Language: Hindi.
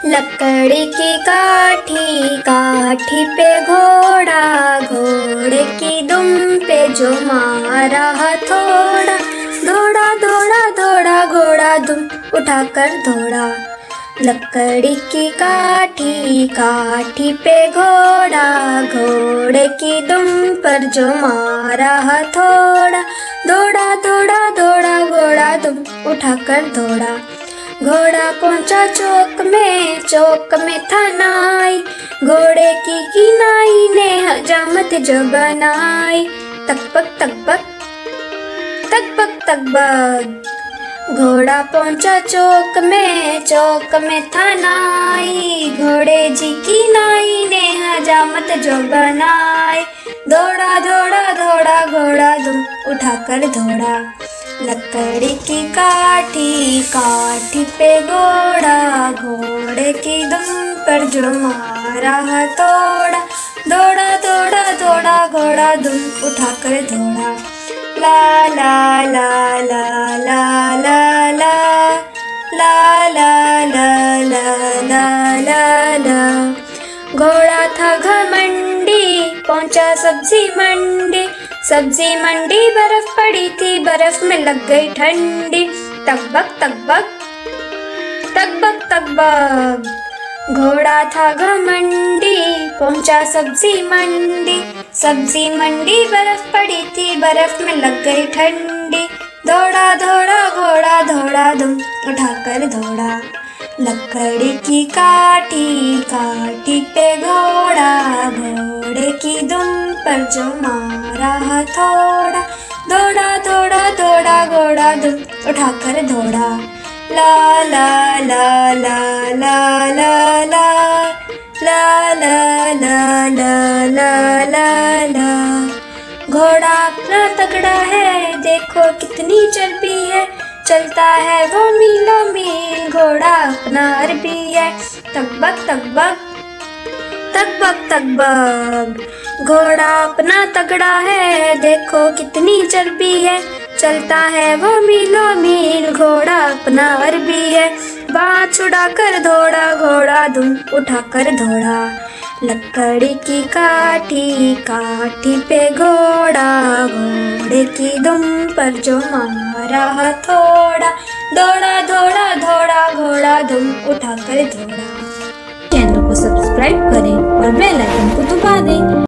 लकड़ी की काठी, काठी पे घोड़ा, घोड़े की दुम पे जो मारा हथौड़ा। दौड़ा दौड़ा दौड़ा घोड़ा दुम उठाकर दौड़ा। लकड़ी की काठी, काठी पे घोड़ा, घोड़े की दुम पर जो मारा हथौड़ा। दौड़ा दौड़ा दौड़ा घोड़ा दुम उठाकर दौड़ा। घोड़ा पहुंचा चौक में था नाई, घोड़े की नाई ने हजामत जो बनाई। तकबक तकबक तकबक तकबक। घोड़ा पहुंचा चौक में था नाई, घोड़े जी की नाई ने हजामत जो बनाई। दौड़ा दौड़ा दौड़ा घोड़ा दुम उठाकर दौड़ा। लकड़ी की काठी, काठी पे घोड़ा, घोड़े की दुम पर जो मारा हथौड़ा। दौड़ा दौड़ा दौड़ा घोड़ा दुम उठाकर दौड़ा। ला ला ला ला ला ला ला ला ला ला ला ला ला। घोड़ा था घमंडी, पहुंचा सब्जी मंडी, सब्जी मंडी बर्फ पड़ी थी, बर्फ में लग गई ठंडी। तकबक तकबक तकबक तकबक। घोड़ा था घमंडी, पहुंचा सब्जी मंडी, सब्जी मंडी बर्फ पड़ी थी, बर्फ में लग गई ठंडी। दौड़ा दौड़ा घोड़ा दौड़ा दुम उठाकर दौड़ा। लकड़ी की काठी, काठी पे घोड़ा, घोड़े की दुम पर जो मारा हथौड़ा। दौड़ा दौड़ा दौड़ा घोड़ा दुम उठाकर दौड़ा। ला ला ला ला ला ला ला ला ला ला ला ला ला ला। घोड़ा अपना तगड़ा है, देखो कितनी चर्बी है, चलता है वो मीलों मील, घोड़ा अपना अरबी है। तकबक तकबक तकबक तकबक। घोड़ा अपना तगड़ा है, देखो कितनी चर्बी है, चलता है वो मीलों मील, घोड़ा अपना अरबी है। बाँह छुड़ाकर दौड़ा घोड़ा दुम उठाकर दौड़ा। लकड़ी की काठी, काठी पे घोड़ा, घोड़े की दुम पर जो मारा हथौड़ा। दौड़ा दौड़ा दौड़ा घोड़ा दुम उठाकर दौड़ा। चैनल को सब्सक्राइब करें और बेल आइकन को दबा दें।